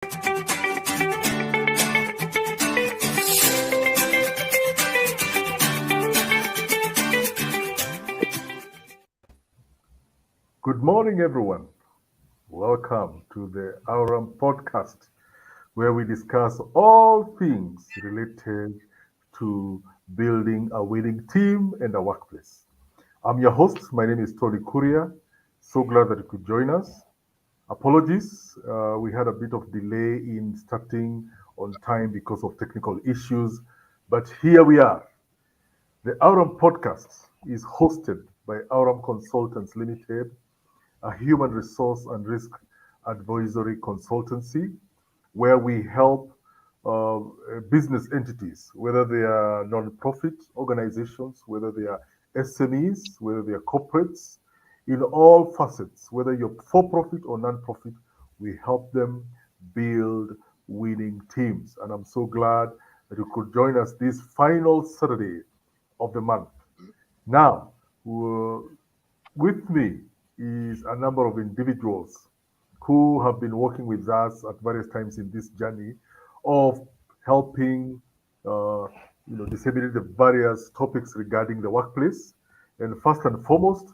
Good morning, everyone. Welcome to the Aurum podcast, where we discuss all things related to building a winning team and a workplace. I'm your host. My name is Tony Kuria. So glad that you could join us. Apologies, we had a bit of delay in starting on time because of technical issues, but here we are. The Aurum podcast is hosted by Aurum Consultants Limited, a human resource and risk advisory consultancy where we help business entities, whether they are non-profit organizations, whether they are SMEs, whether they are corporates, in all facets, whether you're for-profit or non-profit, we help them build winning teams. And I'm so glad that you could join us this final Saturday of the month. Now, with me is a number of individuals who have been working with us at various times in this journey of helping disseminate the various topics regarding the workplace. And first and foremost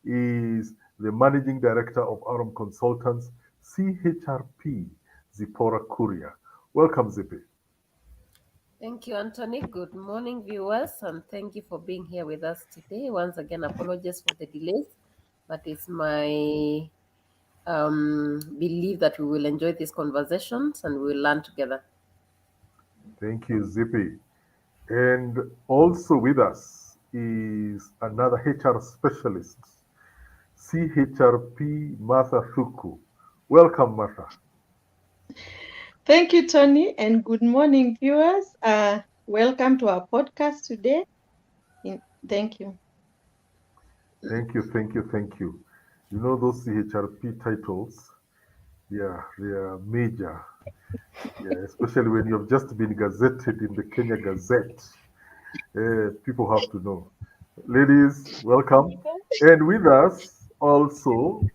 is the managing director of Aurum Consultants, CHRP, Zipporah Kuria. Welcome, Zippy. Thank you, Anthony. Good morning, viewers, and thank you for being here with us today. Once again, apologies for the delays, but it's my belief that we will enjoy these conversations and we will learn together. Thank you, Zippy. And also with us is another HR specialist, CHRP Martha Thuku. Welcome, Martha. Thank you, Tony, and good morning, viewers. Welcome to our podcast today. Thank you. Thank you. You know those CHRP titles, they are major, especially when you've just been gazetted in the Kenya Gazette. People have to know. Ladies, welcome. And with us also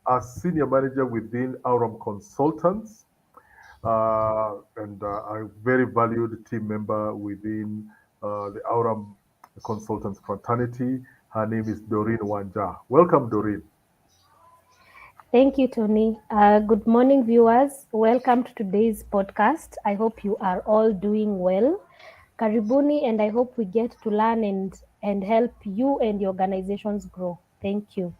a senior manager within Aurum Consultants and a very valued team member within the Aurum Consultants fraternity. Her name is Doreen Wanja. Welcome, Doreen. Thank you, Tony. Good morning, viewers. Welcome to today's podcast. I hope you are all doing well. Karibuni, and I hope we get to learn and help you and your organizations grow. Thank you.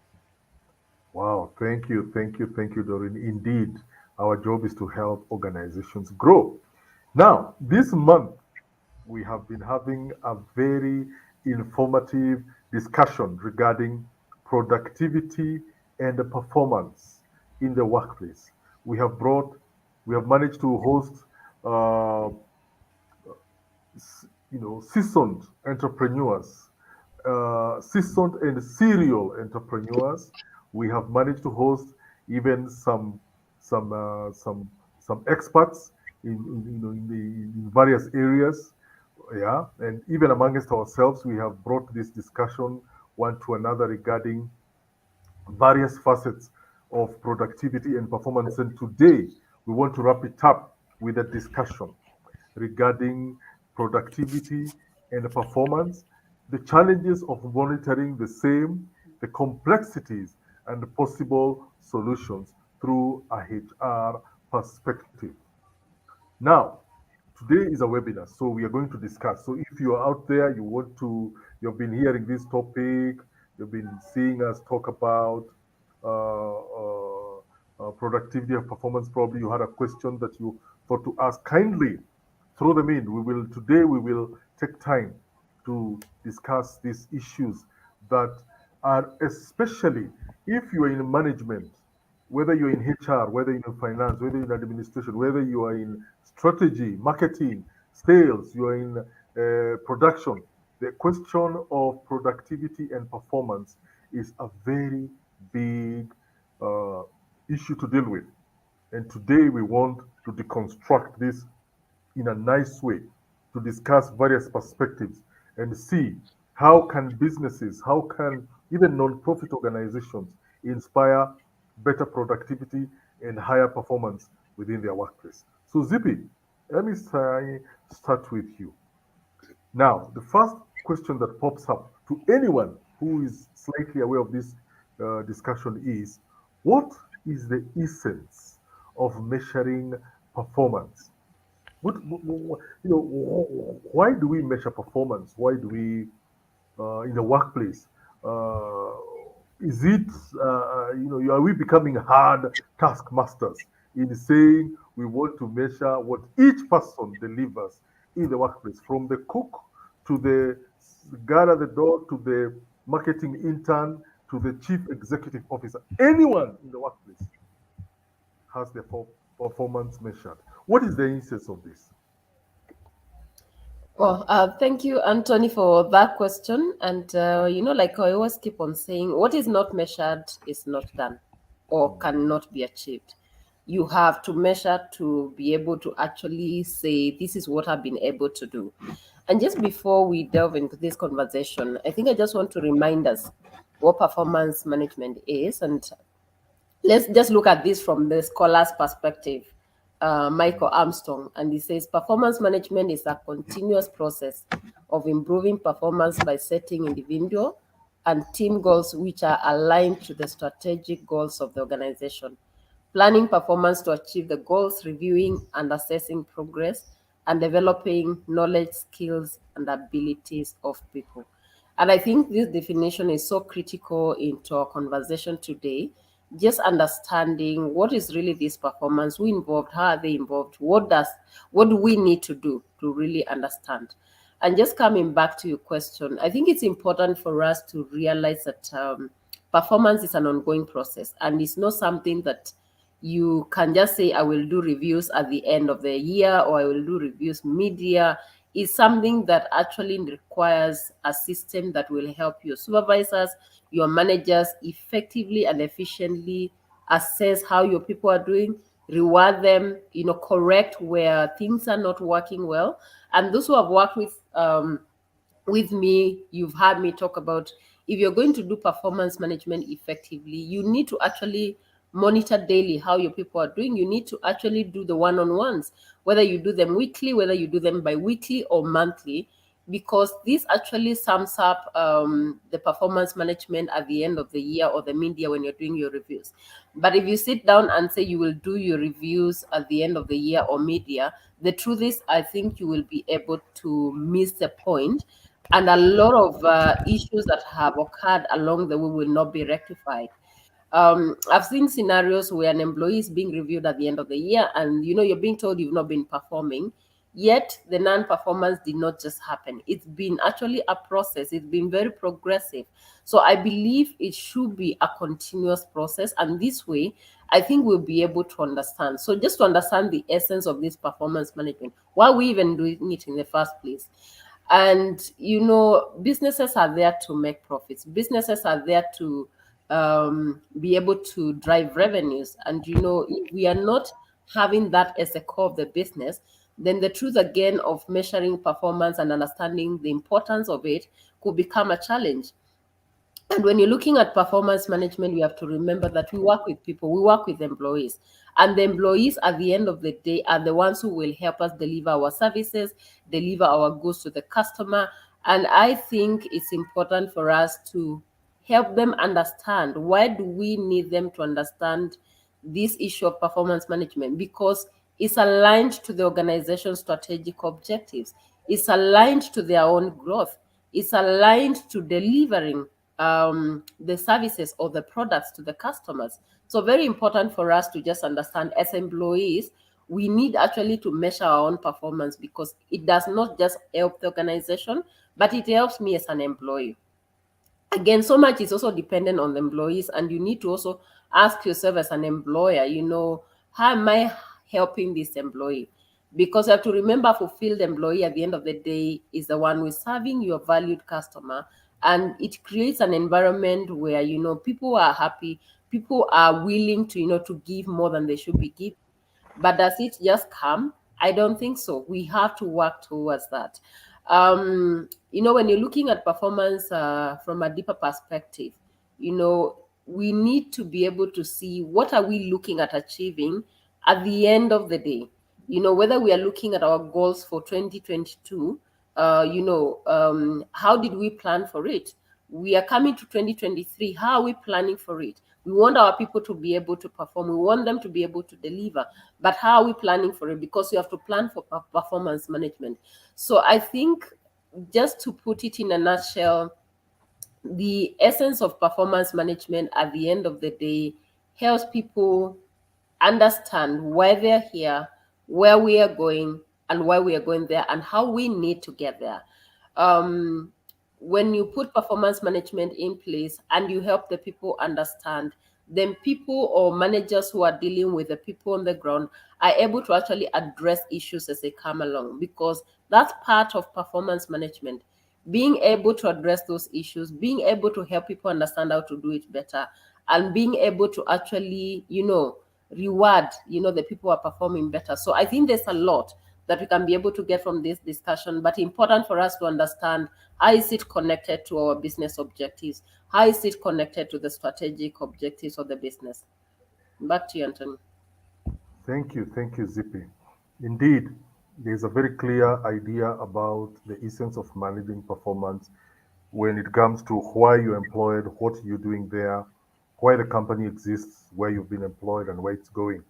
Wow, thank you, Doreen. Indeed, our job is to help organizations grow. Now, this month, we have been having a very informative discussion regarding productivity and performance in the workplace. We have managed to host, uh, seasoned entrepreneurs, seasoned and serial entrepreneurs. We have managed to host even some uh, some some experts in various areas. Yeah, and even amongst ourselves, we have brought this discussion one to another regarding various facets of productivity and performance. And today, we want to wrap it up with a discussion regarding productivity and performance, the challenges of monitoring the same, the complexities, and the possible solutions through a HR perspective. Now, today is a webinar, so we are going to discuss. So if you are out there, you've been hearing this topic, you've been seeing us talk about productivity and performance. Probably you had a question that you thought to ask. Kindly throw them in. We will take time to discuss these issues that are, especially if you are in management, whether you're in HR, whether you're in finance, whether you're in administration, whether you are in strategy, marketing, sales, you are in production. The question of productivity and performance is a very big uh, issue to deal with. And today we want to deconstruct this in a nice way, to discuss various perspectives and see how can even non-profit organizations inspire better productivity and higher performance within their workplace. So, Zippy, let me start with you. Now, the first question that pops up to anyone who is slightly aware of this discussion is, what is the essence of measuring performance? Why do we measure performance? Why do we in the workplace? Uh, is it, are we becoming hard taskmasters in saying we want to measure what each person delivers in the workplace, from the cook to the guard at the door to the marketing intern to the chief executive officer? Anyone in the workplace has their performance measured. What is the essence of this? Well, thank you, Anthony, for that question. And, like I always keep on saying, what is not measured is not done or cannot be achieved. You have to measure to be able to actually say, this is what I've been able to do. And just before we delve into this conversation, I think I just want to remind us what performance management is. And let's just look at this from the scholar's perspective, Michael Armstrong, and he says performance management is a continuous process of improving performance by setting individual and team goals which are aligned to the strategic goals of the organization, planning performance to achieve the goals, reviewing and assessing progress, and developing knowledge, skills, and abilities of people. And I think this definition is so critical into our conversation today. Just understanding what is really this performance, who involved, how are they involved, what do we need to do to really understand. And just coming back to your question, I think it's important for us to realize that performance is an ongoing process and it's not something that you can just say I will do reviews at the end of the year or I will do reviews mid-year. Is something that actually requires a system that will help your supervisors, your managers effectively and efficiently assess how your people are doing, reward them, correct where things are not working well. And those who have worked with me, you've heard me talk about, if you're going to do performance management effectively, you need to actually monitor daily how your people are doing. You need to actually do the one-on-ones, whether you do them weekly, whether you do them bi-weekly or monthly, because this actually sums up the performance management at the end of the year or the mid-year when you're doing your reviews. But if you sit down and say you will do your reviews at the end of the year or mid-year, the truth is I think you will be able to miss the point, and a lot of issues that have occurred along the way will not be rectified. I've seen scenarios where an employee is being reviewed at the end of the year, and you're being told you've not been performing, yet the non-performance did not just happen. It's been actually a process. It's been very progressive. So I believe it should be a continuous process, and this way, I think we'll be able to understand. So just to understand the essence of this performance management, why we even doing it in the first place. And businesses are there to make profits. Businesses are there to be able to drive revenues. And if we are not having that as a core of the business, then the truth again of measuring performance and understanding the importance of it could become a challenge. And when you're looking at performance management, we have to remember that we work with people, we work with employees. And the employees at the end of the day are the ones who will help us deliver our services, deliver our goods to the customer. And I think it's important for us to help them understand, why do we need them to understand this issue of performance management, because it's aligned to the organization's strategic objectives, it's aligned to their own growth, it's aligned to delivering the services or the products to the customers. So very important for us to just understand, as employees, we need actually to measure our own performance, because it does not just help the organization, but it helps me as an employee. Again, so much is also dependent on the employees, and you need to also ask yourself as an employer, how am I helping this employee? Because you have to remember, a fulfilled employee at the end of the day is the one who is serving your valued customer, and it creates an environment where people are happy, people are willing to to give more than they should be giving. But does it just come? I don't think so. We have to work towards that. When you're looking at performance from a deeper perspective, we need to be able to see, what are we looking at achieving at the end of the day, whether we are looking at our goals for 2022, how did we plan for it? We are coming to 2023. How are we planning for it? We want our people to be able to perform. We want them to be able to deliver. But how are we planning for it? Because you have to plan for performance management. So I think, just to put it in a nutshell, the essence of performance management at the end of the day helps people understand why they're here, where we are going, and why we are going there, and how we need to get there. Um, when you put performance management in place and you help the people understand, then people or managers who are dealing with the people on the ground are able to actually address issues as they come along, because that's part of performance management. Being able to address those issues, being able to help people understand how to do it better, and being able to actually, reward, the people who are performing better. So I think there's a lot that we can be able to get from this discussion, but important for us to understand, how is it connected to our business objectives? How is it connected to the strategic objectives of the business? Back to you, Anthony. Thank you, Zippy. Indeed, there's a very clear idea about the essence of managing performance when it comes to why you're employed, what you're doing there, why the company exists, where you've been employed, and where it's going.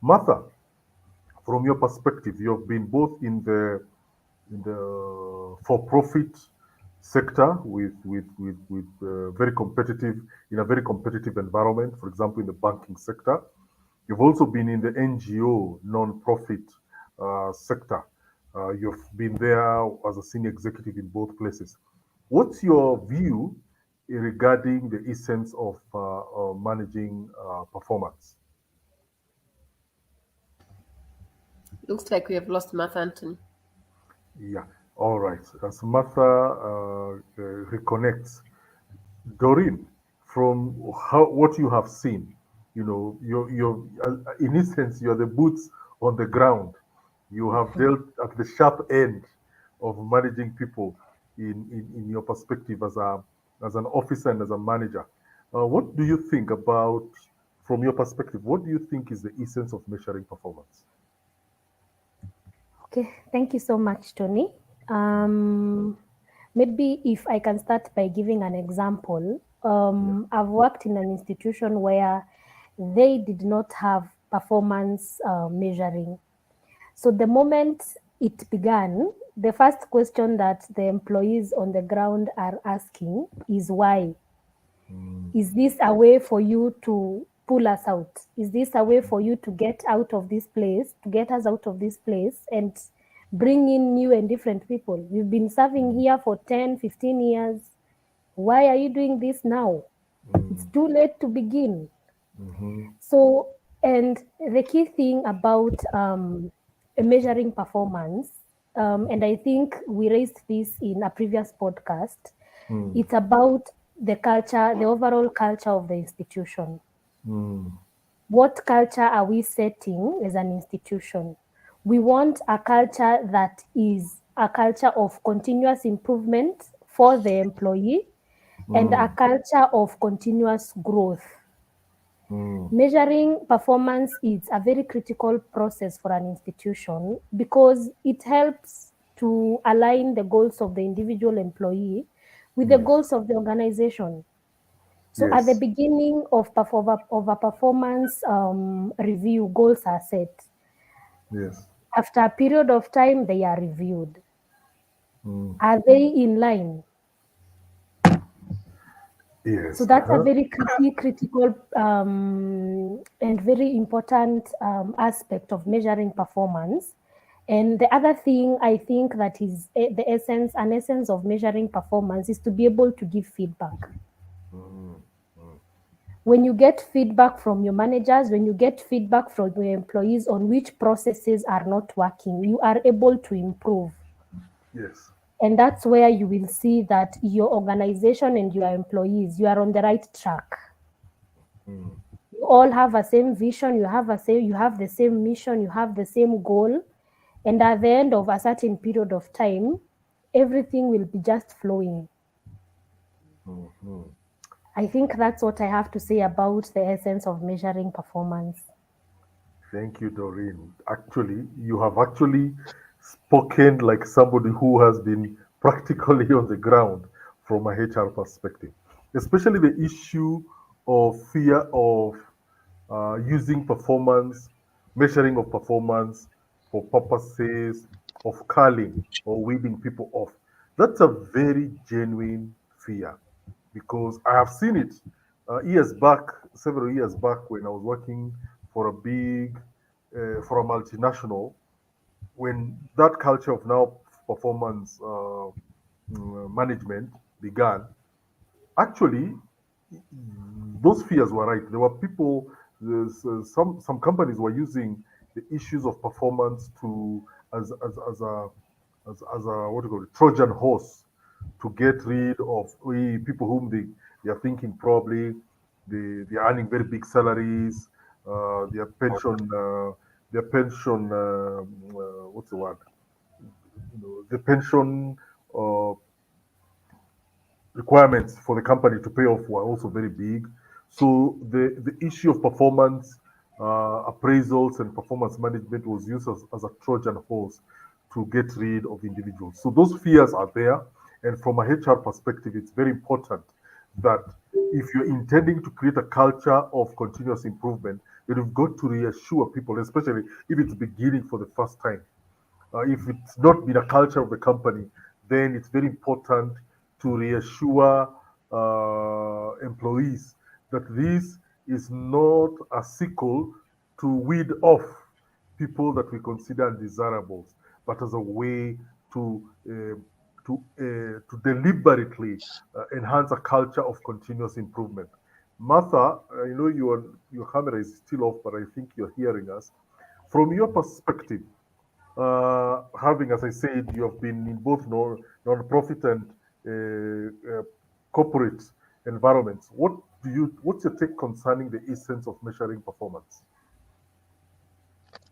Martha, from your perspective, you've been both in the for-profit sector with very competitive in a very competitive environment. For example, in the banking sector, you've also been in the NGO non-profit sector. You've been there as a senior executive in both places. What's your view regarding the essence of managing performance? Looks like we have lost Matt Anthony. Yeah. All right. As Martha reconnects, Doreen, from what you have seen, in essence, you're the boots on the ground. You have dealt at the sharp end of managing people in your perspective as an officer and as a manager. What do you think about, from your perspective, what do you think is the essence of measuring performance? Okay, thank you so much, Tony. Maybe if I can start by giving an example. Yeah. I've worked in an institution where they did not have performance measuring. So the moment it began, the first question that the employees on the ground are asking is why? Mm, Is this a way for you to pull us out? Is this a way for you to get out of this place, to get us out of this place and bring in new and different people? We've been serving here for 10, 15 years. Why are you doing this now? It's mm, too late to begin. mhm, So, and the key thing about measuring performance, and I think we raised this in a previous podcast, mm, it's about the culture, the overall culture of the institution. mm, What culture are we setting as an institution? We want a culture that is a culture of continuous improvement for the employee and a mm, culture of continuous growth. mm. Measuring performance is a very critical process for an institution because it helps to align the goals of the individual employee with the Yes. goals of the organization. So at the Yes. beginning of a performance review, goals are set. Yes. After a period of time, they are reviewed. Mm. Are they in line? So Yes. that's a Uh-huh. very critical and very important aspect of measuring performance. And the other thing I think that is an essence of measuring performance is to be able to give feedback. Mm, mm. When you get feedback from your managers, when you get feedback from your employees on which processes are not working, you are able to improve. Yes. And that's where you will see that your organization and your employees, you are on the right track. Mm, You all have a same vision, you have the same mission, you have the same goal. And at the end of a certain period of time, everything will be just flowing. mm, mm. I think that's what I have to say about the essence of measuring performance. Thank you, Doreen. Actually, you have actually spoken like somebody who has been practically on the ground from a HR perspective, especially the issue of fear of using performance, measuring of performance for purposes of culling or weeding people off. That's a very genuine fear because I have seen it years back, several years back, when I was working for a for a multinational. When that culture of now performance management began, actually, those fears were right. There were people, some companies were using the issues of performance to as a as a what do you call it, Trojan horse to get rid of people whom they are thinking probably they are earning very big salaries, their pension what's the word? The pension uh, requirements for the company to pay off were also very big. So the issue of performance appraisals and performance management was used as a Trojan horse to get rid of individuals. So those fears are there. And from a HR perspective, it's very important that if you're intending to create a culture of continuous improvement, then you've got to reassure people, especially if it's beginning for the first time. If it's not been a culture of the company, then it's very important to reassure employees that this is not a sickle to weed off people that we consider undesirables, but as a way to deliberately enhance a culture of continuous improvement. Martha, I know your camera is still off, but I think you're hearing us. From your perspective, having, as I said, you have been in both non-profit and corporate environments. What's your take concerning the essence of measuring performance?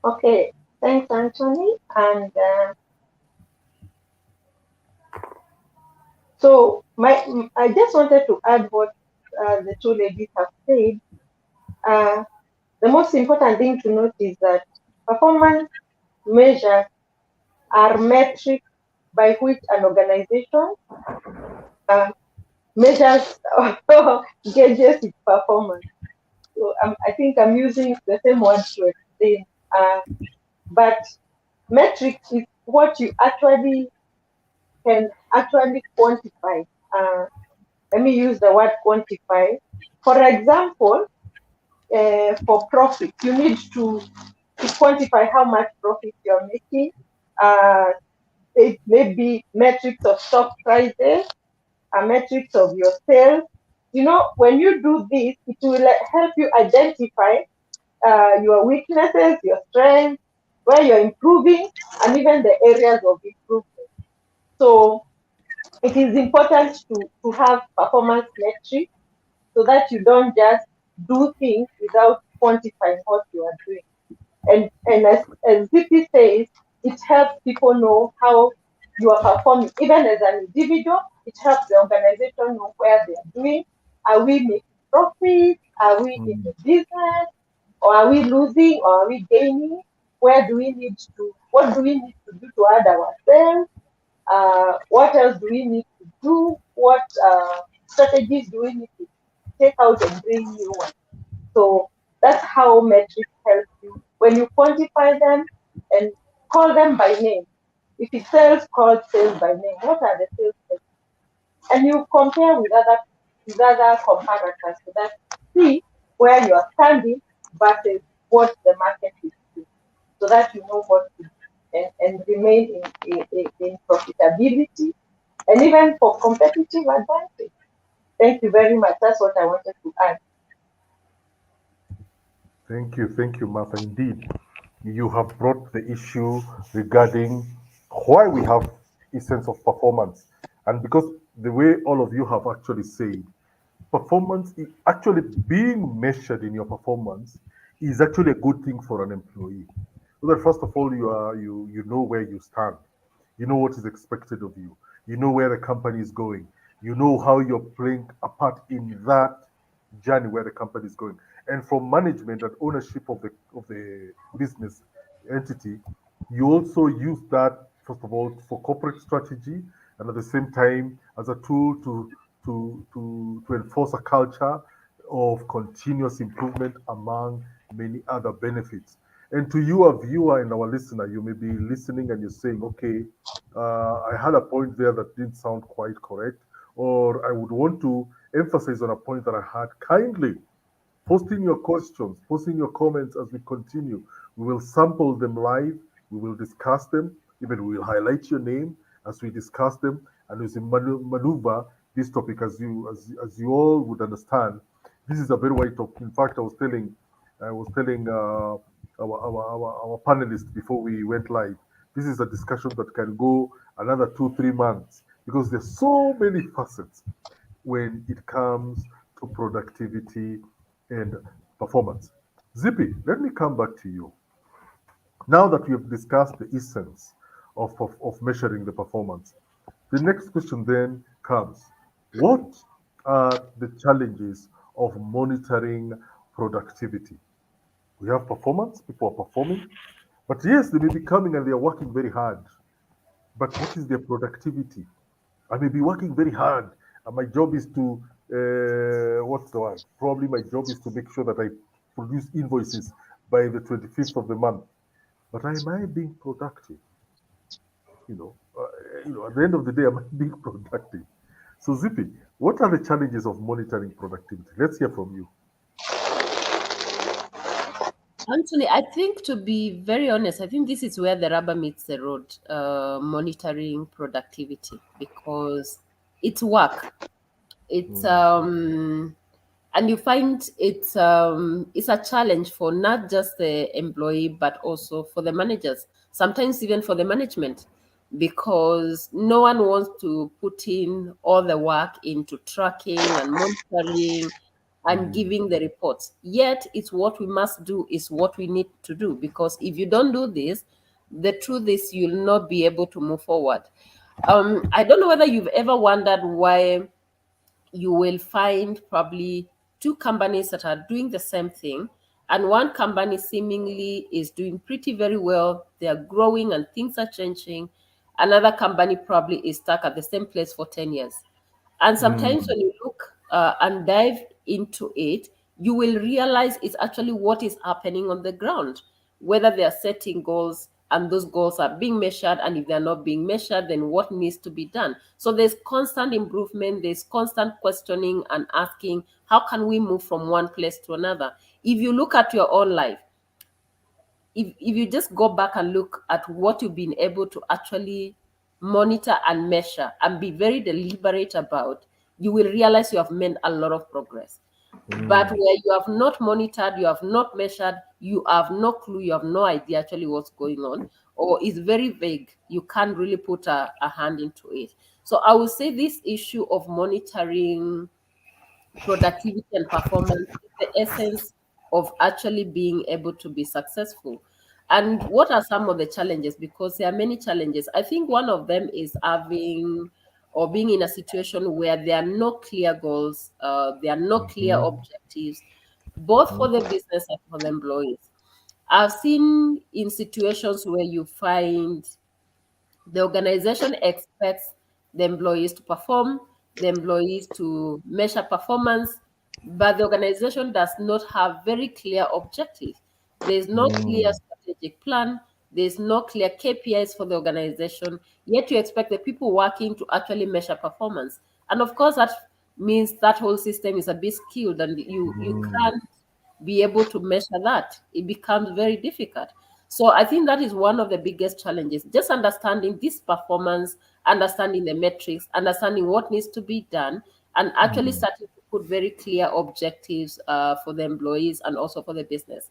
Okay, thanks, Anthony. And so I just wanted to add what the two ladies have said. Uh, the most important thing to note is that performance measures are metrics by which an organization uh, measures or gauges its performance. So I think I'm using the same word to explain. But metrics is what you actually can actually quantify. Uh, Let me use the word quantify. For example, for profit, you need to quantify how much profit you're making. Uh, it may be metrics of stock prices, a metrics of your sales. You know, when you do this, it will help you identify your weaknesses, your strengths, where you're improving, and even the areas of improvement. So it is important to have performance metrics so that you don't just do things without quantifying what you are doing. And as VP says, it helps people know how you are performing. Even as an individual, it helps the organization know where they are doing. Are we making profit? Are we in the business? Or are we losing? Or are we gaining? What do we need to do to add ourselves? What else do we need to do? What strategies do we need to take out and bring new ones? So that's how metrics help you. When you quantify them and call them by name, if it sales, call sales by name. What are the sales metrics? And you compare with other comparators so that see where you are standing versus what the market is doing, so that you know what to do and remain in profitability and even for competitive advantage. Thank you very much. That's what I wanted to add. Thank you, Martha. Indeed, you have brought the issue regarding why we have essence of performance, and because the way all of you have actually said, performance actually being measured in your performance is actually a good thing for an employee. So that first of all, you know where you stand, you know what is expected of you, you know where the company is going, you know how you're playing a part in that journey where the company is going, and from management and ownership of the business entity, you also use that first of all for corporate strategy, and at the same time as a tool to enforce a culture of continuous improvement among many other benefits. And to you, a viewer and our listener, you may be listening and you're saying, okay, I had a point there that didn't sound quite correct, or I would want to emphasize on a point that I had. Kindly post in your questions, post in your comments as we continue. We will sample them live, we will discuss them, even we will highlight your name as we discuss them, and as we maneuver this topic. As you all would understand, this is a very wide topic. In fact, I was telling our panelists before we went live. This is a discussion that can go another 2 3 months because there's so many facets when it comes to productivity and performance. Zippy, let me come back to you. Now that we have discussed the essence of measuring the performance, the next question then comes: what are the challenges of monitoring productivity? We have performance, people are performing, but yes, they may be coming and they are working very hard. But what is their productivity? I may be working very hard, and my job is to what's the word? Probably my job is to make sure that I produce invoices by the 25th of the month. But am I being productive? You know, at the end of the day, am I being productive? So, Zippy, what are the challenges of monitoring productivity? Let's hear from you. Anthony, I think, to be very honest, I think this is where the rubber meets the road, monitoring productivity, because it's work. It's Mm, and you find it's a challenge for not just the employee but also for the managers, sometimes even for the management, because no one wants to put in all the work into tracking and monitoring and mm, giving the reports. Yet it's what we must do, is what we need to do, because if you don't do this, the truth is you'll not be able to move forward. I don't know whether you've ever wondered why you will find probably two companies that are doing the same thing, and one company seemingly is doing pretty very well, they are growing and things are changing. Another company probably is stuck at the same place for 10 years. And sometimes mm, when you look and dive into it, you will realize it's actually what is happening on the ground, whether they are setting goals and those goals are being measured. And if they're not being measured, then what needs to be done? So there's constant improvement, there's constant questioning and asking, how can we move from one place to another? If you look at your own life, if you just go back and look at what you've been able to actually monitor and measure and be very deliberate about, you will realize you have made a lot of progress. But mm, where you have not monitored, you have not measured, you have no clue, you have no idea actually what's going on, or it's very vague, you can't really put a hand into it. So I would say this issue of monitoring productivity and performance is the essence of actually being able to be successful. And what are some of the challenges? Because there are many challenges. I think one of them is having or being in a situation where there are no clear goals, there are no clear mhm, objectives, both for the mhm, business and for the employees. I've seen in situations where you find the organization expects the employees to perform, the employees to measure performance, but the organization does not have very clear objectives. There's no clear mm, strategic plan, there's no clear KPIs for the organization, yet you expect the people working to actually measure performance. And of course, that means that whole system is a bit skewed and you mm, can't be able to measure that. It becomes very difficult. So I think that is one of the biggest challenges. Just understanding this performance, understanding the metrics, understanding what needs to be done, and actually mm, starting to put very clear objectives for the employees and also for the business.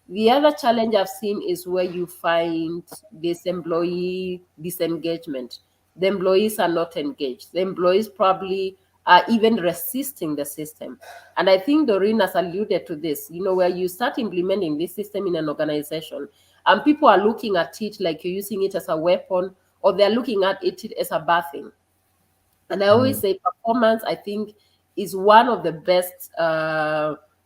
The other challenge I've seen is where you find this employee disengagement. The employees are not engaged. The employees probably are even resisting the system. And I think Doreen has alluded to this, where you start implementing this system in an organization and people are looking at it like you're using it as a weapon, or they're looking at it as a bad thing. And I always mm, say performance, I think, is one of the best.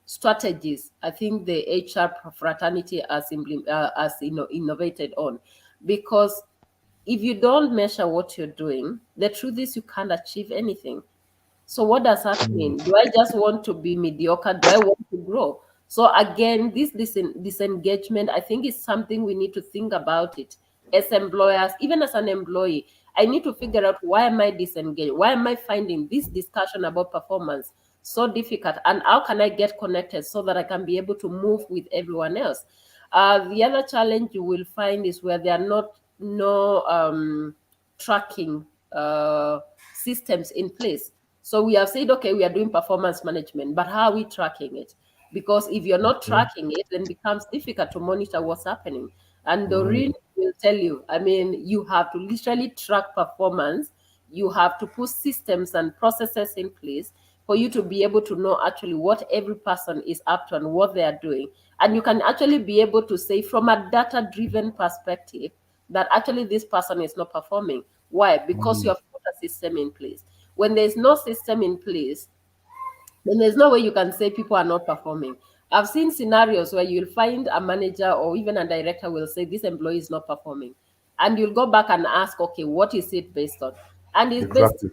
strategies I think the HR fraternity has innovated on, because if you don't measure what you're doing, the truth is you can't achieve anything. So what does that Mm. mean? Do I just want to be mediocre? Do I want to grow? So again, this disengagement, I think, is something we need to think about it as employers, even as an employee. I need to figure out, why am I disengaged? Why am I finding this discussion about performance so difficult? And how can I get connected so that I can be able to move with everyone else? The other challenge you will find is where there are not no tracking systems in place. So we have said, okay, we are doing performance management, but how are we tracking it? Because if you're not Mm. tracking it, then it becomes difficult to monitor what's happening. And Mm. Doreen will tell you, I mean, you have to literally track performance. You have to put systems and processes in place for you to be able to know actually what every person is up to and what they are doing. And you can actually be able to say from a data driven perspective that actually this person is not performing. Why? Because you Mm. have put a system in place. When there's no system in place, then there's no way you can say people are not performing. I've seen scenarios where you'll find a manager or even a director will say this employee is not performing. And you'll go back and ask, okay, what is it based on? And it's based Exactly.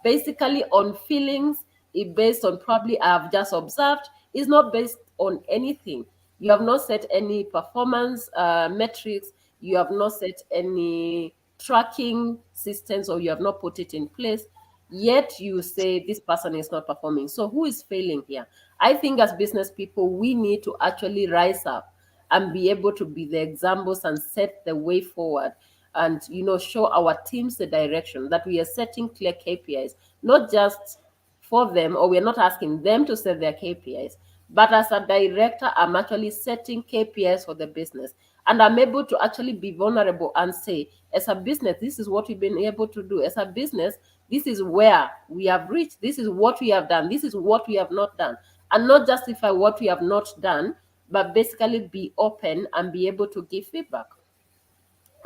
basically on feelings. It based on probably I've just observed. It's not based on anything. You have not set any performance metrics. You have not set any tracking systems, or you have not put it in place. Yet you say this person is not performing. So who is failing here? I think as business people, we need to actually rise up and be able to be the examples and set the way forward, and show our teams the direction that we are setting clear KPIs, not just for them, or we're not asking them to set their KPIs, but as a director, I'm actually setting KPIs for the business. And I'm able to actually be vulnerable and say, as a business, this is what we've been able to do. As a business, this is where we have reached. This is what we have done. This is what we have not done. And not justify what we have not done, but basically be open and be able to give feedback.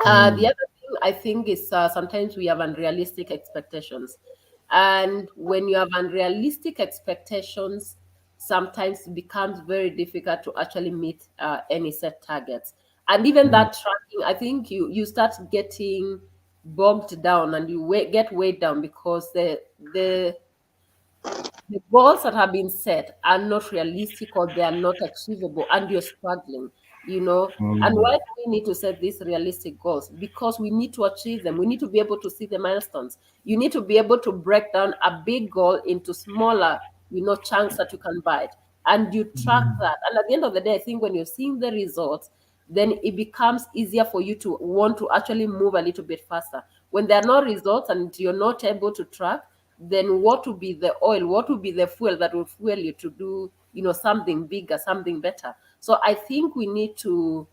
The Mm. other thing I think is sometimes we have unrealistic expectations. And when you have unrealistic expectations, sometimes it becomes very difficult to actually meet any set targets. And even Mm. that tracking, I think you start getting bogged down, and you get weighed down because the goals that have been set are not realistic, or they are not achievable, and you're struggling. And Mm. why do we need to set these realistic goals? Because we need to achieve them. We need to be able to see the milestones. You need to be able to break down a big goal into smaller, chunks that you can bite, and you track Mm. that. And at the end of the day, I think when you're seeing the results, then it becomes easier for you to want to actually move a little bit faster. When there are no results and you're not able to track, then what will be the oil, what will be the fuel that will fuel you to do something bigger, something better? So I think we need to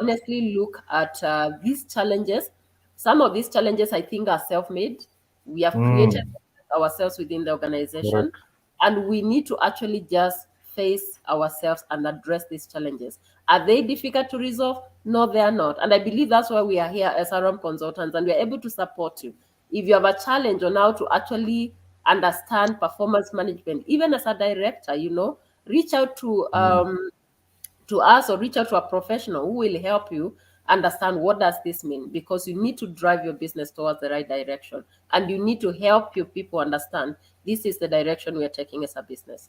honestly look at these challenges. Some of these challenges I think are self-made. We have created Mm. ourselves within the organization, Correct. and we need to actually just face ourselves and address these challenges. Are they difficult to resolve? No, they are not. And I believe that's why we are here as Aurum consultants, and we're able to support you. If you have a challenge on how to actually understand performance management, even as a director, reach out Mm. to us, or reach out to a professional who will help you understand what does this mean, because you need to drive your business towards the right direction, and you need to help your people understand this is the direction we are taking as a business.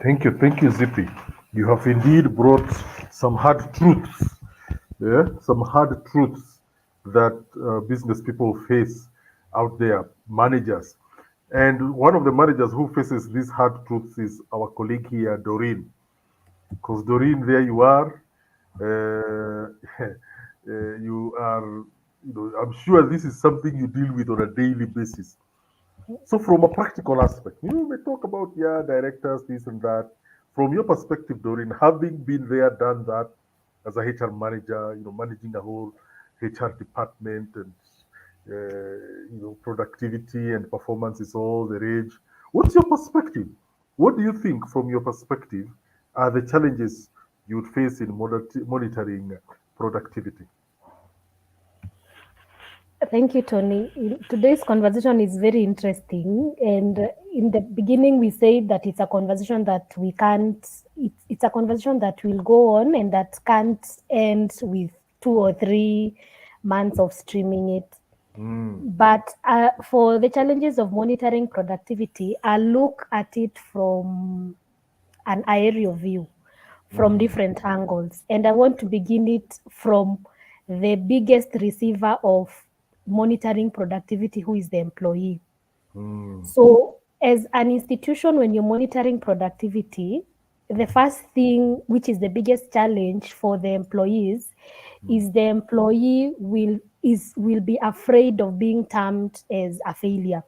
Thank you, Zippy. You have indeed brought some hard truths, yeah, some hard truths that business people face out there, managers. And one of the managers who faces these hard truths is our colleague here, Doreen. Because Doreen, there you are. You are, I'm sure this is something you deal with on a daily basis. So, from a practical aspect, you may talk about, yeah, directors, this and that. From your perspective, Doreen, having been there, done that as a HR manager, managing a whole HR department, and productivity and performance is all the rage. What's your perspective? What do you think, from your perspective, are the challenges you would face in monitoring productivity? Thank you, Tony. Today's conversation is very interesting. And in the beginning, we said that it's a conversation that we can't, it's a conversation that will go on and that can't end with 2 or 3 months of streaming it. But for the challenges of monitoring productivity, I look at it from an aerial view, from different angles. And I want to begin it from the biggest receiver of monitoring productivity, who is the employee. So, as an institution, when you're monitoring productivity, the first thing, which is the biggest challenge for the employees, is the employee will be afraid of being termed as a failure.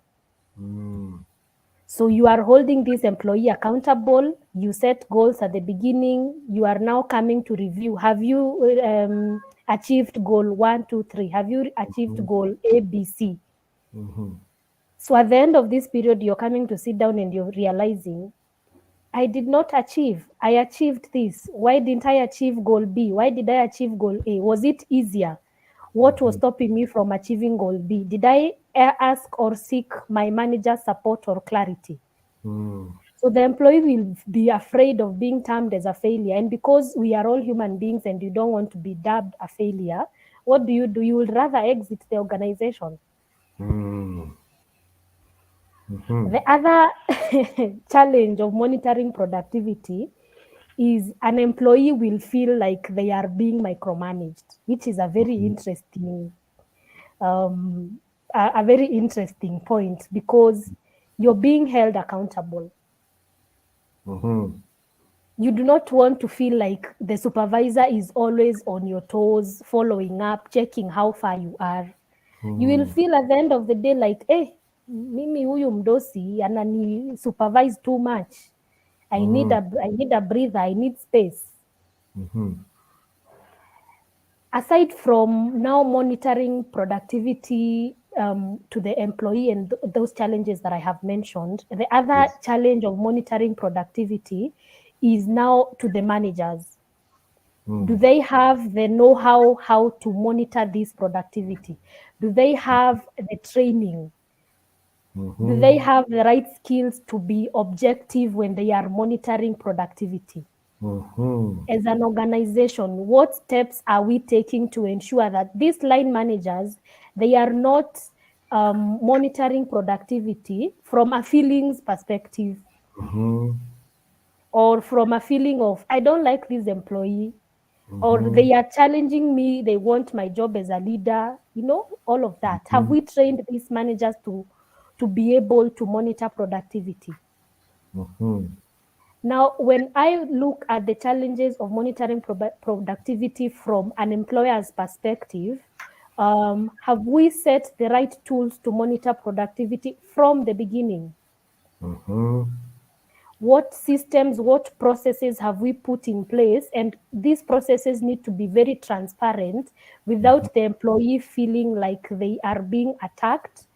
So you are holding this employee accountable. You set goals at the beginning. You are now coming to review. Have you achieved goal 1, 2, 3? Have you achieved goal A, B, C? So at the end of this period, you're coming to sit down and you're realizing, I did not achieve. I achieved this. Why didn't I achieve goal B? Why did I achieve goal A? Was it easier? What was stopping me from achieving goal B? Did I ask or seek my manager's support or clarity? So the employee will be afraid of being termed as a failure. And because we are all human beings and you don't want to be dubbed a failure, what do? You will rather exit the organization. The other challenge of monitoring productivity is an employee will feel like they are being micromanaged, which is a very interesting a very interesting point, because you're being held accountable. You do not want to feel like the supervisor is always on your toes, following up, checking how far you are. You will feel at the end of the day like, mimi huyu mdosi anani supervise too much. I need a breather, I need space. Aside from now monitoring productivity to the employee and those challenges that I have mentioned, the other challenge of monitoring productivity is now to the managers. Do they have the know-how how to monitor this productivity? Do they have the training? Do they have the right skills to be objective when they are monitoring productivity? As an organization, what steps are we taking to ensure that these line managers, they are not monitoring productivity from a feelings perspective, or from a feeling of, I don't like this employee, or they are challenging me, they want my job as a leader, all of that. Have we trained these managers to be able to monitor productivity? Now, when I look at the challenges of monitoring productivity from an employer's perspective, have we set the right tools to monitor productivity from the beginning? What systems, what processes have we put in place? And these processes need to be very transparent without the employee feeling like they are being attacked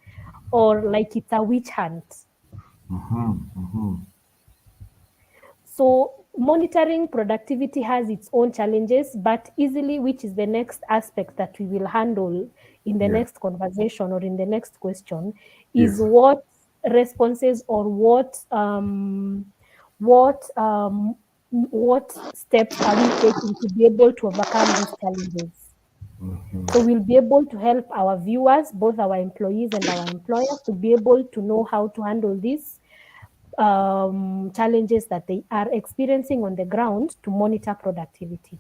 or like it's a witch hunt. So monitoring productivity has its own challenges, but easily, which is the next aspect that we will handle in the next conversation or in the next question, is what responses or what steps are we taking to be able to overcome these challenges? So we'll be able to help our viewers, both our employees and our employers, to be able to know how to handle these challenges that they are experiencing on the ground to monitor productivity.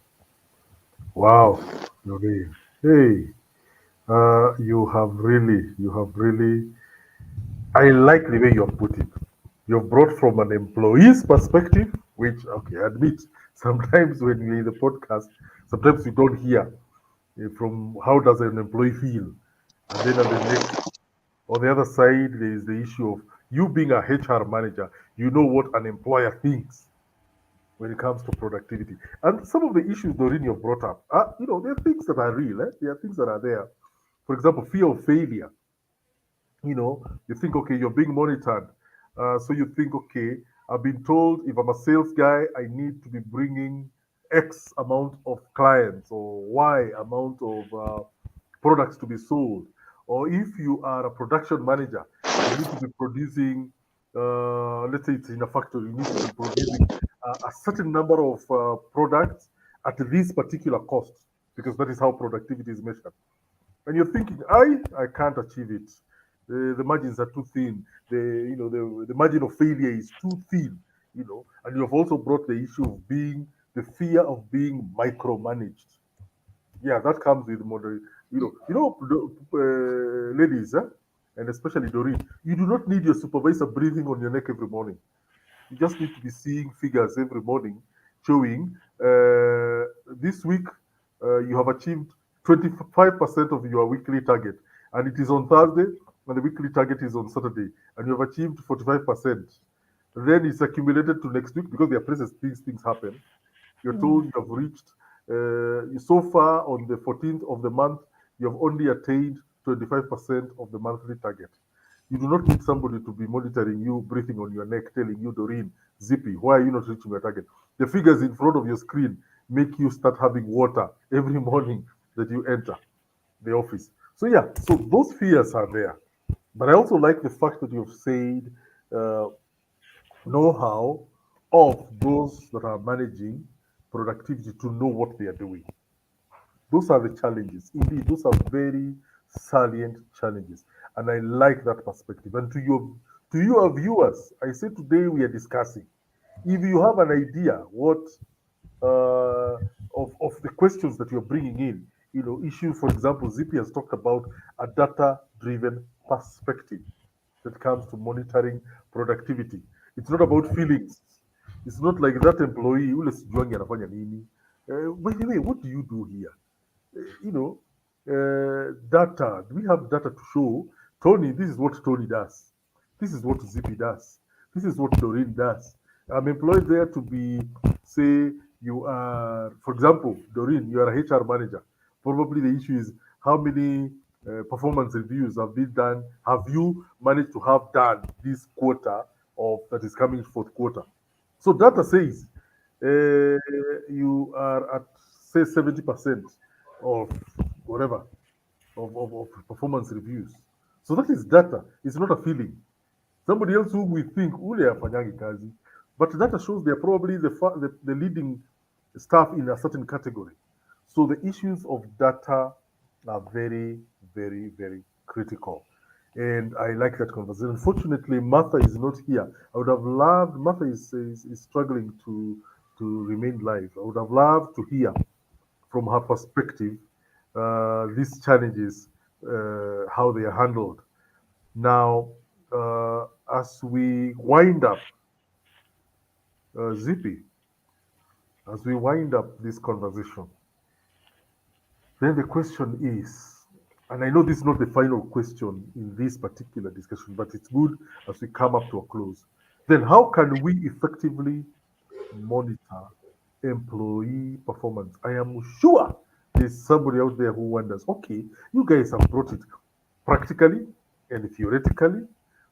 Wow, Lorraine. Hey, you have really, I like the way you have put it. You've brought from an employee's perspective, which, okay, I admit, sometimes when we're in the podcast, sometimes we don't hear from how does an employee feel. And then on the other side, there is the issue of you being a HR manager, you know what an employer thinks when it comes to productivity. And some of the issues Doreen you brought up, there are things that are real. There are things that are there. For example, fear of failure. You think, okay, you're being monitored. So you think, okay, I've been told if I'm a sales guy, I need to be bringing X amount of clients or Y amount of products to be sold. Or if you are a production manager, you need to be producing, let's say it's in a factory, you need to be producing a certain number of products at this particular cost, because that is how productivity is measured. And you're thinking, I can't achieve it. The margins are too thin. The margin of failure is too thin. And you have also brought the issue of being the fear of being micromanaged. Yeah, that comes with moderate. Ladies, and especially Doreen, you do not need your supervisor breathing on your neck every morning. You just need to be seeing figures every morning showing this week you have achieved 25% of your weekly target, and it is on Thursday, and the weekly target is on Saturday, and you have achieved 45%. Then it's accumulated to next week because there are places things happen. You're told you have reached, so far on the 14th of the month, you have only attained 25% of the monthly target. You do not need somebody to be monitoring you, breathing on your neck, telling you, Doreen, Zippy, why are you not reaching your target? The figures in front of your screen make you start having water every morning that you enter the office. So, yeah, so those fears are there. But I also like the fact that you've said uh, know how of those that are managing productivity to know what they are doing. Those are the challenges. Indeed, those are very salient challenges. And I like that perspective. And to your viewers, I say today we are discussing. If you have an idea of the questions that you're bringing in, issue, for example, ZP has talked about a data-driven perspective that comes to monitoring productivity. It's not about feelings. It's not like that employee, ule sijuangi anafanya nini. By the way, what do you do here? Data. We have data to show Tony, this is what Tony does. This is what Zippy does. This is what Doreen does. I'm employed there to be, say, you are, for example, Doreen, you are a HR manager. Probably the issue is how many performance reviews have been done, have you managed to have done this quarter of that is coming fourth quarter. So data says you are at say 70% of whatever of performance reviews. So that is data. It's not a feeling. Somebody else who we think ule afanyangi kazi, but data shows they're probably the leading staff in a certain category. So the issues of data are very, very, very critical. And I like that conversation. Unfortunately, Martha is not here. I would have loved, Martha is struggling to remain live. I would have loved to hear from her perspective these challenges, how they are handled. Now, as we wind up, Zippy, as we wind up this conversation, then the question is, and I know this is not the final question in this particular discussion, but it's good as we come up to a close. Then, how can we effectively monitor employee performance? I am sure there's somebody out there who wonders, okay, you guys have brought it practically and theoretically,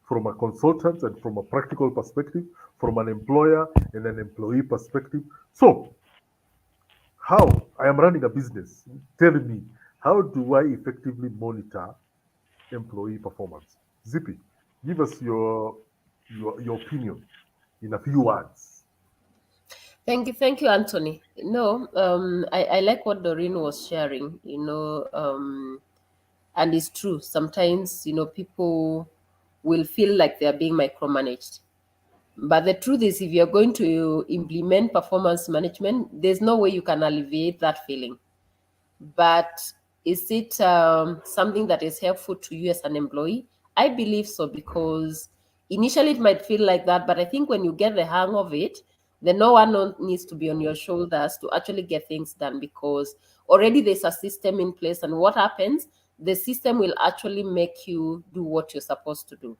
from a consultant and from a practical perspective, from an employer and an employee perspective. So, how I am running a business, tell me, how do I effectively monitor employee performance? Zippy, give us your opinion in a few words. Thank you, Anthony. No, I like what Doreen was sharing, and it's true. Sometimes, people will feel like they are being micromanaged. But the truth is, if you're going to implement performance management, there's no way you can alleviate that feeling. But is it something that is helpful to you as an employee? I believe so, because initially it might feel like that, but I think when you get the hang of it, then no one needs to be on your shoulders to actually get things done, because already there's a system in place. And what happens? The system will actually make you do what you're supposed to do.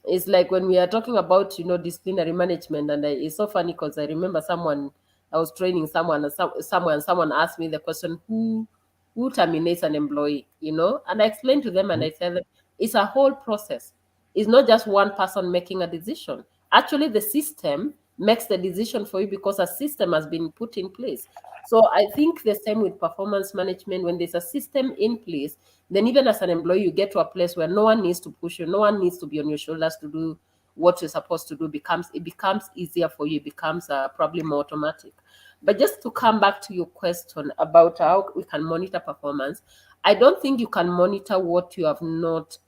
It's like when we are talking about disciplinary management, and it's so funny because I remember I was training someone, and someone asked me the question, who terminates an employee, and I explained to them, and I said that it's a whole process. It's not just one person making a decision. Actually, the system makes the decision for you because a system has been put in place. So I think the same with performance management. When there's a system in place, then even as an employee, you get to a place where no one needs to push you, no one needs to be on your shoulders to do what you're supposed to do. It becomes easier for you, it becomes probably more automatic. But just to come back to your question about how we can monitor performance, I don't think you can monitor what you have not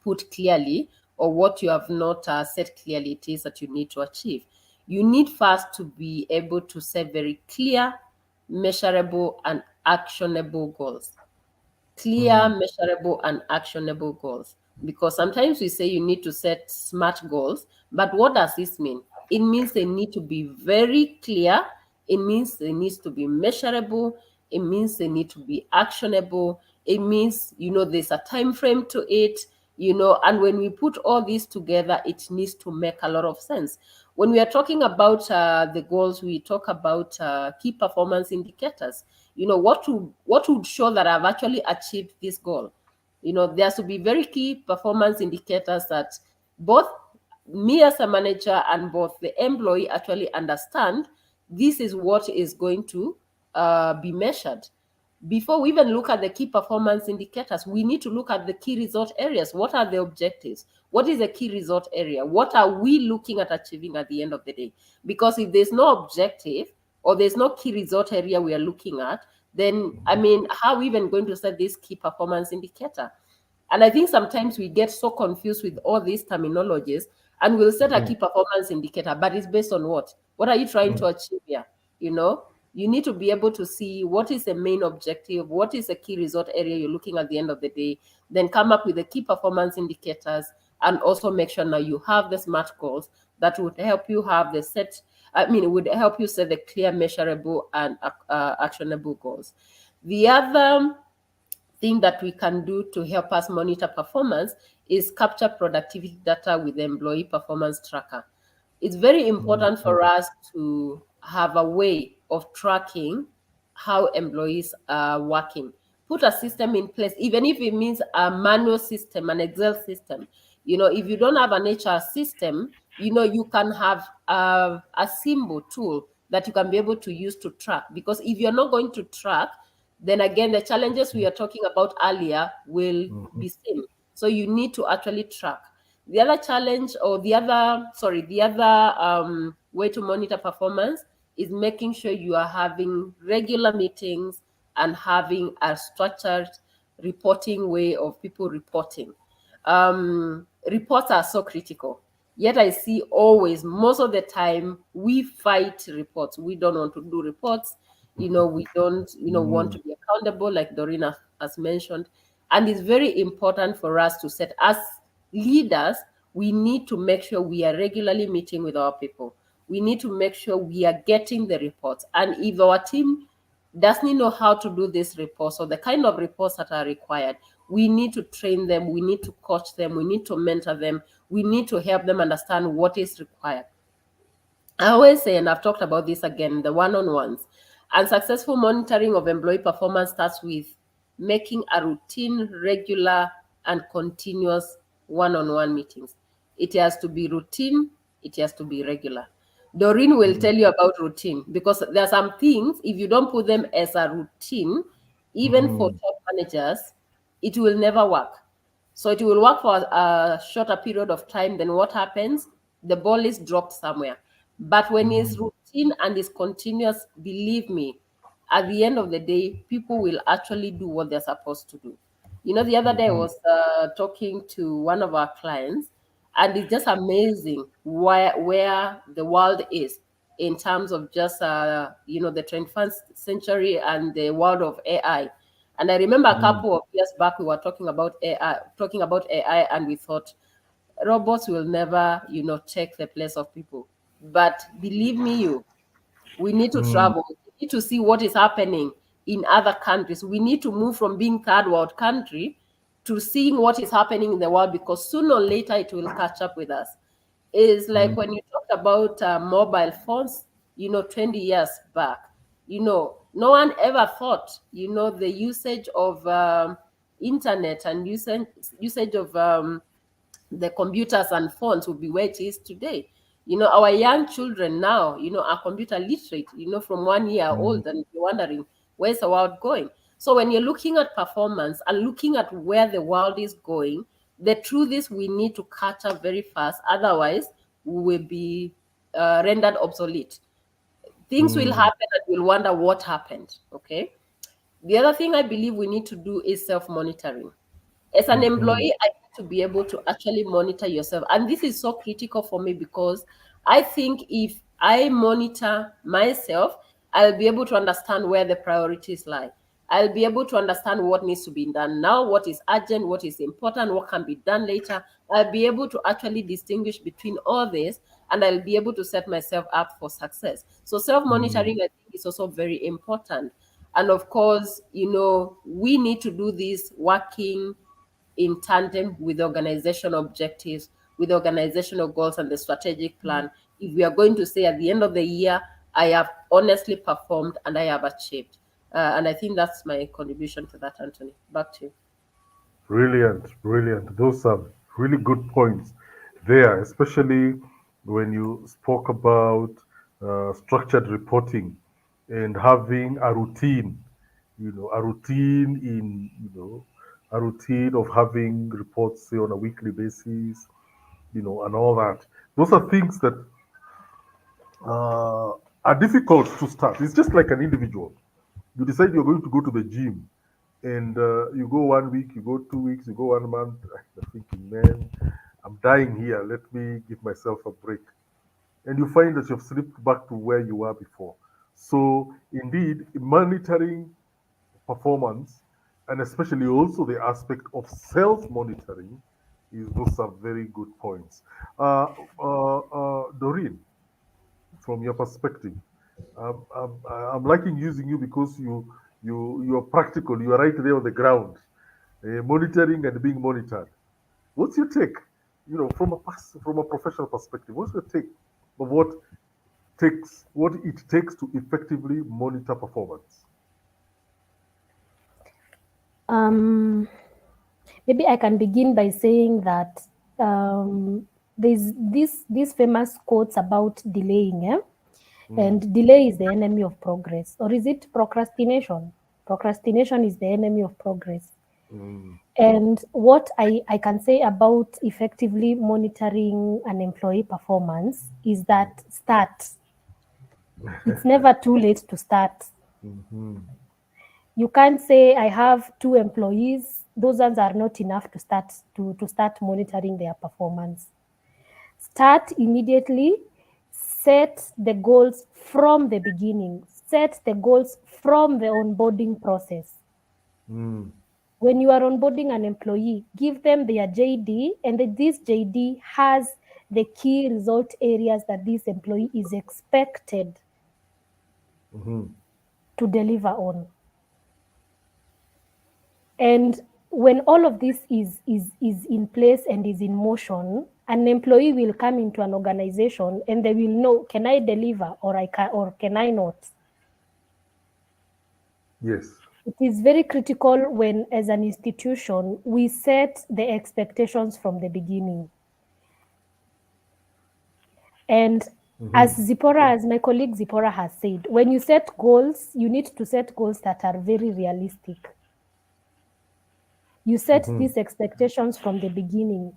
put clearly, or what you have not said clearly it is that you need to achieve. You need first to be able to set very clear, measurable, and actionable goals. Clear, measurable, and actionable goals. Because sometimes we say you need to set SMART goals, but what does this mean? It means they need to be very clear. It means they need to be measurable. It means they need to be actionable. It means, there's a time frame to it, and when we put all these together, it needs to make a lot of sense. When we are talking about the goals, we talk about key performance indicators. What would show that I've actually achieved this goal? There has to be very key performance indicators that both me as a manager and both the employee actually understand this is what is going to be measured. Before we even look at the key performance indicators, we need to look at the key result areas. What are the objectives? What is a key result area? What are we looking at achieving at the end of the day? Because if there's no objective or there's no key result area we are looking at, then, how are we even going to set this key performance indicator? And I think sometimes we get so confused with all these terminologies, and we'll set a key performance indicator, but it's based on what? What are you trying to achieve here? You need to be able to see what is the main objective, what is the key result area you're looking at the end of the day, then come up with the key performance indicators, and also make sure now you have the SMART goals that would help you have the set. It would help you set the clear, measurable, and actionable goals. The other thing that we can do to help us monitor performance is capture productivity data with the employee performance tracker. It's very important for us to have a way of tracking how employees are working. Put a system in place, even if it means a manual system, an Excel system. If you don't have an HR system, you can have a simple tool that you can be able to use to track. Because if you're not going to track, then again, the challenges we are talking about earlier will be seen. So you need to actually track. The other challenge, or the other way to monitor performance is making sure you are having regular meetings and having a structured reporting way of people reporting. Reports are so critical. Yet I see always, most of the time, we fight reports. We don't want to do reports. We don't, want to be accountable, like Dorina has mentioned. And it's very important for us to set, as leaders, we need to make sure we are regularly meeting with our people. We need to make sure we are getting the reports. And if our team doesn't know how to do these reports or the kind of reports that are required, we need to train them, we need to coach them, we need to mentor them, we need to help them understand what is required. I always say, and I've talked about this again, the one-on-ones. And successful monitoring of employee performance starts with making a routine, regular, and continuous one-on-one meetings. It has to be routine, it has to be regular. Doreen will tell you about routine, because there are some things, if you don't put them as a routine, even for top managers, it will never work. So it will work for a shorter period of time. Then what happens? The ball is dropped somewhere. But when it's routine and it's continuous, believe me, at the end of the day, people will actually do what they're supposed to do. The other day I was talking to one of our clients, and it's just amazing where the world is in terms of just the 21st century and the world of AI. And I remember a couple of years back we were talking about AI, and we thought robots will never, take the place of people. But believe me, we need to travel. We need to see what is happening in other countries. We need to move from being third world country to seeing what is happening in the world, because sooner or later it will catch up with us. It's like when you talk about mobile phones, 20 years back, no one ever thought, the usage of internet and usage of the computers and phones will be where it is today. Our young children now, are computer literate, from 1 year old, and you're wondering, where's the world going? So when you're looking at performance and looking at where the world is going, the truth is we need to catch up very fast. Otherwise, we will be rendered obsolete. Things will Mm, happen and we'll wonder what happened. Okay. The other thing I believe we need to do is self-monitoring. As an mhm, employee, I need to be able to actually monitor yourself. And this is so critical for me because I think if I monitor myself, I'll be able to understand where the priorities lie. I'll be able to understand what needs to be done now, what is urgent, what is important, what can be done later. I'll be able to actually distinguish between all this, and I'll be able to set myself up for success. So self mm, monitoring, I think, is also very important. And of course, we need to do this working in tandem with organizational objectives, with organizational goals and the strategic plan. If we are going to say at the end of the year, I have honestly performed and I have achieved. And I think that's my contribution to that, Anthony. Back to you. brilliant, brilliant. Those are really good points there, especially when you spoke about structured reporting and having a routine, a routine in, a routine of having reports, say, on a weekly basis, and all that. Those are things that are difficult to start. It's just like an individual. You decide you're going to go to the gym, and you go 1 week, you go 2 weeks, you go 1 month. You're thinking, man, I'm dying here. Let me give myself a break. And you find that you've slipped back to where you were before. So, indeed, monitoring performance, and especially also the aspect of self monitoring, is those are very good points. Doreen, from your perspective, I'm liking using you because you're practical. You are right there on the ground, monitoring and being monitored. What's your take? From a professional perspective, what's your take of what it takes to effectively monitor performance? Um, Maybe I can begin by saying that there's this famous quotes about delaying, eh? Mm, And delay is the enemy of progress. Or is it procrastination? Procrastination is the enemy of progress. mm, And what I can say about effectively monitoring an employee performance is that start. It's never too late to start. mhm, You can't say I have 2 employees. Those ones are not enough to start monitoring their performance. Start immediately. Set the goals from the beginning. Set the goals from the onboarding process. mm, When you are onboarding an employee, give them their JD, and this JD has the key result areas that this employee is expected mhm. to deliver on. And when all of this is in place and is in motion, an employee will come into an organization and they will know, can I deliver or can I not? Yes. It is very critical when, as an institution, we set the expectations from the beginning. And Mhm, as my colleague Zipporah has said, when you set goals, you need to set goals that are very realistic. You set mhm, these expectations from the beginning.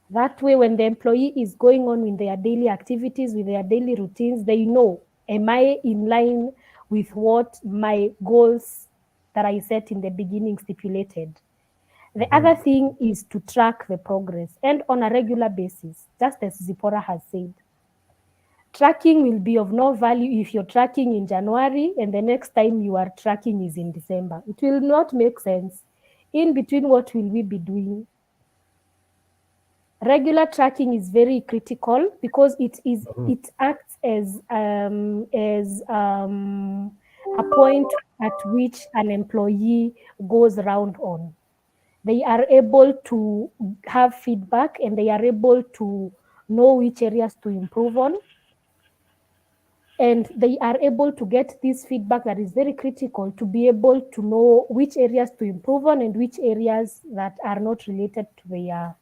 That way, when the employee is going on with their daily activities, with their daily routines, they know, am I in line with what my goals that I set in the beginning stipulated? The mhm. other thing is to track the progress and on a regular basis, just as Zipporah has said. Tracking will be of no value if you're tracking in January and the next time you are tracking is in December. It will not make sense. In between, what will we be doing? Regular tracking is very critical because it acts as a point at which an employee goes round on. They are able to have feedback and they are able to know which areas to improve on, and they are able to get this feedback that is very critical to be able to know which areas to improve on and which areas that are not related to their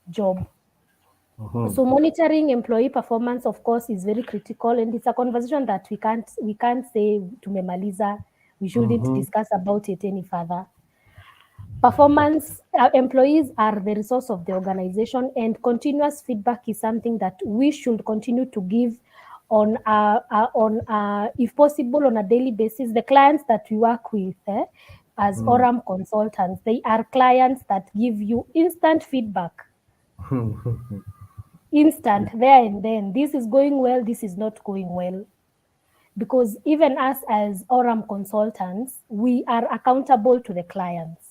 job. So monitoring employee performance, of course, is very critical, and it's a conversation that we can't say tumemaliza. We shouldn't discuss about it any further. Performance employees are the resource of the organization, and continuous feedback is something that we should continue to give if possible, on a daily basis. The clients that we work with, as Aurum consultants, they are clients that give you instant feedback, instant there and then. This is going well, this is not going well. Because even us as Aurum consultants, we are accountable to the clients.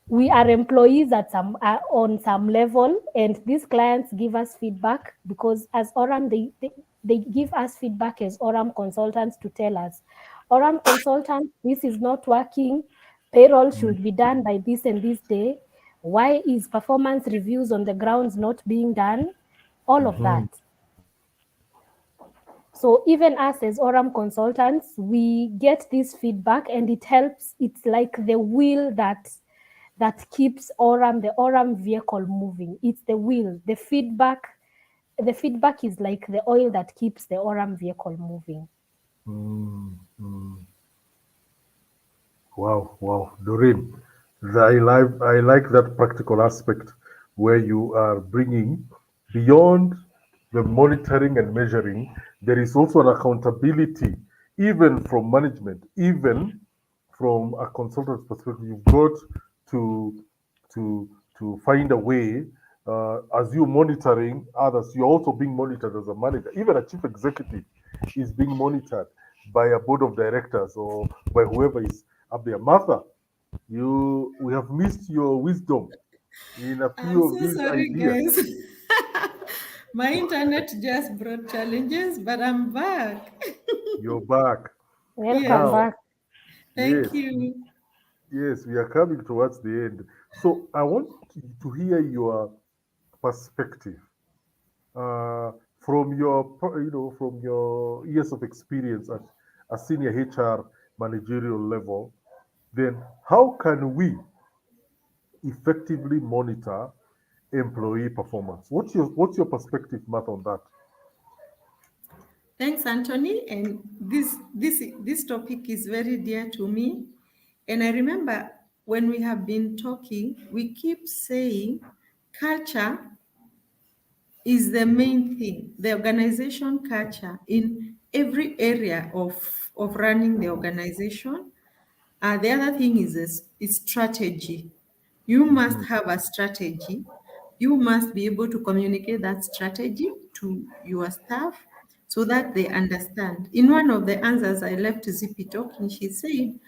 We are employees on some level, and these clients give us feedback, because as Aurum, they give us feedback as Aurum consultants to tell us, Aurum consultants, this is not working, payroll should be done by this and this day. Why is performance reviews on the grounds not being done? All of that. So even us as Aurum consultants, we get this feedback, and it helps. It's like the wheel that keeps the Aurum vehicle moving. It's the wheel. The feedback is like the oil that keeps the Aurum vehicle moving. Wow, Doreen, I like that practical aspect where you are bringing beyond the monitoring and measuring. There is also an accountability, even from management, even from a consultant's perspective. You've got to to find a way. As you monitoring others, you're also being monitored as a manager. Even a chief executive is being monitored by a board of directors or by whoever is up there. Martha, we have missed your wisdom in a I'm few of so these sorry, ideas. guys. My internet just brought challenges, but I'm back. You're back. Welcome Yes, Now, back. yes, thank you. yes, we are coming towards the end. So I want to hear your perspective uh, from from your years of experience at a senior HR managerial level. Then how can we effectively monitor employee performance? What's your perspective, Matt, on that? Thanks, Anthony. And this topic is very dear to me. And I remember when we have been talking, we keep saying culture is the main thing, the organization culture in every area of running the organization. The other thing is strategy. You must have a strategy. You must be able to communicate that strategy to your staff so that they understand. In one of the answers I left Zippy talking, she said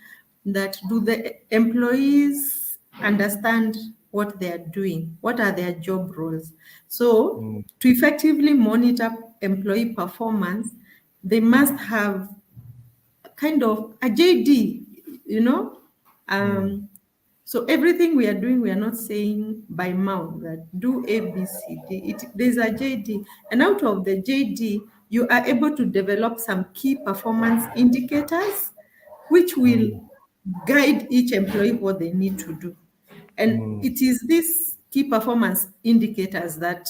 that do the employees understand what they are doing? What are their job roles? So to effectively monitor employee performance, they must have kind of a JD, you know. Um, so everything we are doing, we are not saying by mouth that do A, B, C, D. There's a JD, and out of the JD, you are able to develop some key performance indicators, which will guide each employee what they need to do. And it is these key performance indicators that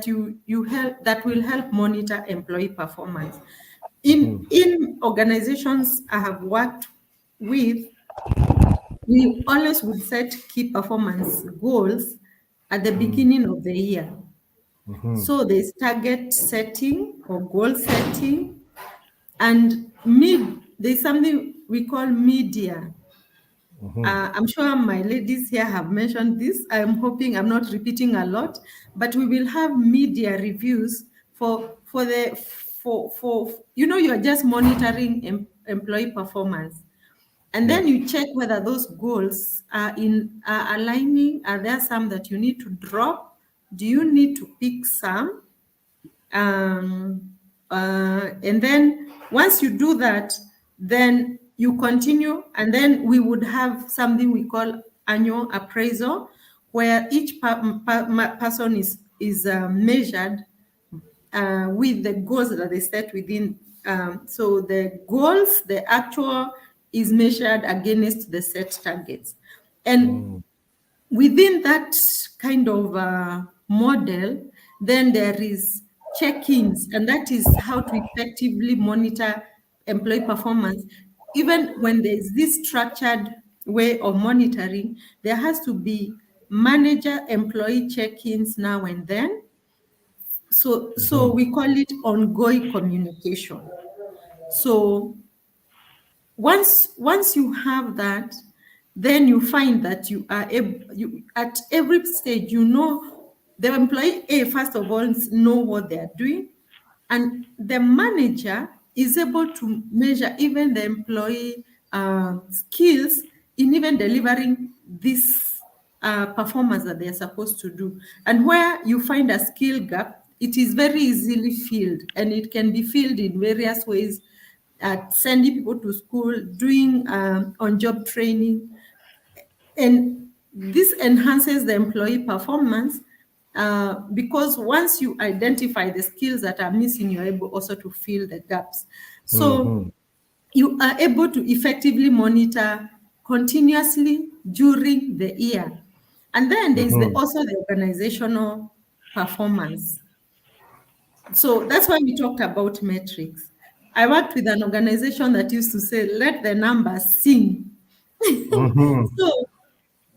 will help monitor employee performance. In organizations I have worked with, we always would set key performance goals at the beginning of the year. So there's target setting or goal setting, and there's something we call media. I'm sure my ladies here have mentioned this. I'm hoping I'm not repeating a lot, but we will have media reviews for you're just monitoring employee performance, and then Yes. you check whether those goals are aligning. Are there some that you need to drop? Do you need to pick some? And then once you do that, then you continue, and then we would have something we call annual appraisal, where each person is measured with the goals that they set within. So the goals, the actual is measured against the set targets. And within that kind of model, then there is check-ins, and that is how to effectively monitor employee performance. Even when there is this structured way of monitoring, there has to be manager employee check-ins now and then. So we call it ongoing communication. So once you have that, then you find that you are able, you at every stage, you know, the employee A, first of all, know what they are doing, and the manager is able to measure even the employee skills in even delivering this performance that they are supposed to do. And where you find a skill gap, it is very easily filled, and it can be filled in various ways, at sending people to school, doing on-job training, and this enhances the employee performance, because once you identify the skills that are missing, you're able also to fill the gaps. So Mhm. you are able to effectively monitor continuously during the year. And then there's Mhm. also the organizational performance. So that's why we talked about metrics. I worked with an organization that used to say, let the numbers sing. Mhm. So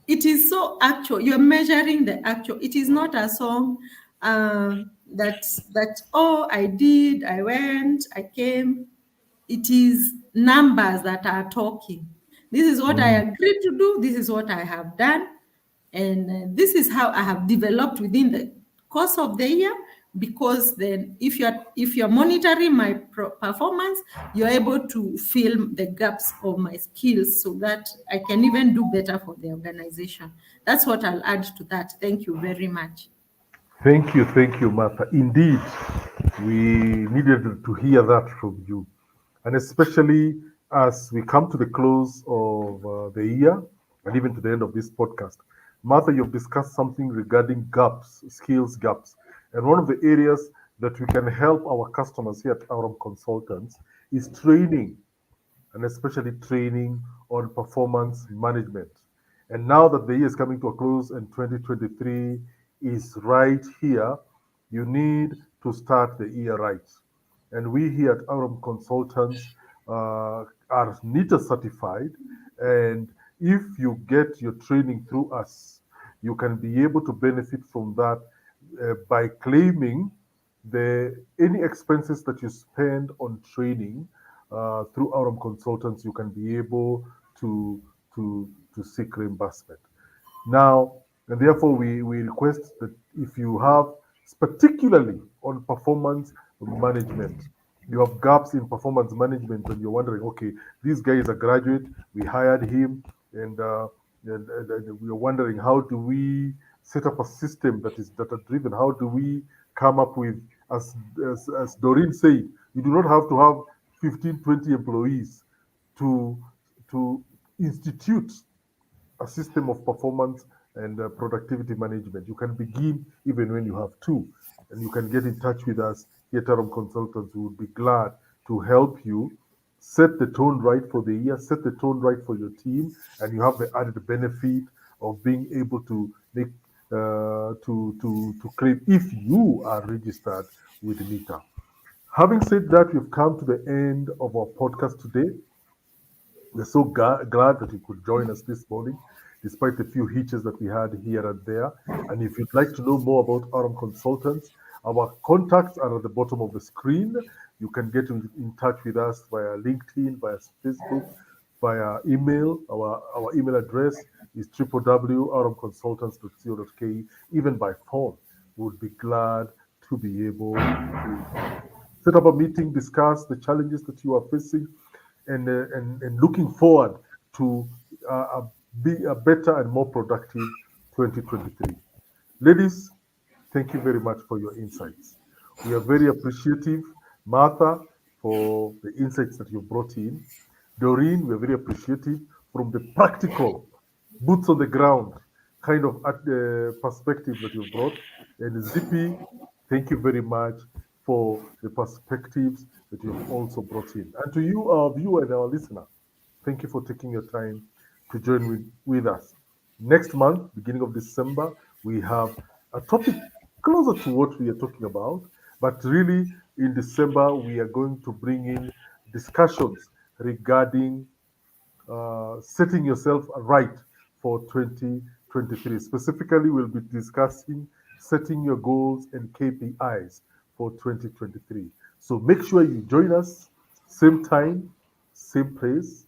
it is so actual. You're measuring the actual. It is not a song that, oh, I did, I went, I came. It is numbers that are talking. This is what I Mhm. agreed to do. This is what I have done. And this is how I have developed within the course of the year. Because then, if you're monitoring my performance, you're able to fill the gaps of my skills so that I can even do better for the organization. That's what I'll add to that. Thank you very much. Thank you, Martha. Indeed, we needed to hear that from you. And especially as we come to the close of the year and even to the end of this podcast. Martha, you've discussed something regarding gaps, skills gaps. And one of the areas that we can help our customers here at Aurum Consultants is training, and especially training on performance management. And now that the year is coming to a close and 2023 is right here, you need to start the year right. And we here at Aurum Consultants are NITA certified. And if you get your training through us, you can be able to benefit from that by claiming the any expenses that you spend on training through Aurum Consultants, you can be able to to seek reimbursement. Now, and therefore, we request that if you have, particularly on performance management, you have gaps in performance management, and you're wondering, okay, this guy is a graduate, we hired him, and we're wondering how do we set up a system that is data driven? How do we come up with, as Doreen said, you do not have to have 15, 20 employees to to institute a system of performance and productivity management. You can begin even when you have two, and you can get in touch with us here at Aram Consultants. We would be glad to help you set the tone right for the year, set the tone right for your team, and you have the added benefit of being able to make to claim if you are registered with NITA. Having said that, we've come to the end of our podcast today. We're so glad that you could join us this morning, despite the few hitches that we had here and there. And if you'd like to know more about Aurum Consultants, our contacts are at the bottom of the screen. You can get in touch with us via LinkedIn, via Facebook, via email. Our email address is www.aurumconsultants.co.ke, even by phone. We would be glad to be able to set up a meeting, discuss the challenges that you are facing, and looking forward to be a better and more productive 2023. Ladies, thank you very much for your insights. We are very appreciative, Martha, for the insights that you brought in. Doreen, we are very appreciative from the practical, boots on the ground kind of perspective that you brought. And Zippy, thank you very much for the perspectives that you've also brought in. And to you, our viewer and our listener, thank you for taking your time to join with us. Next month, beginning of December, we have a topic closer to what we are talking about. But really, in December, we are going to bring in discussions regarding setting yourself right for 2023. Specifically, we'll be discussing setting your goals and KPIs for 2023. So make sure you join us, same time, same place,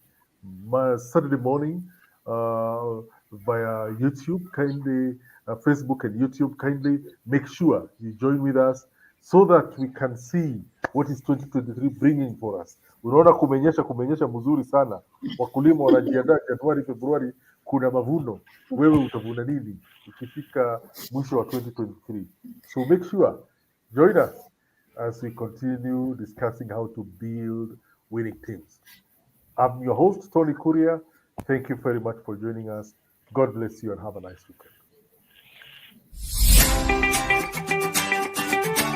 Saturday morning via YouTube. Kindly, Facebook and YouTube, kindly make sure you join with us so that we can see what is 2023 bringing for us. Unaona kumenyesha mzuri sana, wakulima wanajiandaa Januari, Februari, kuna mavuno. Wewe utavuna nini ikifika mwisho wa 2023? So make sure join us as we continue discussing how to build winning teams. I'm your host, Tony Kuria. Thank you very much for joining us. God bless you and have a nice weekend.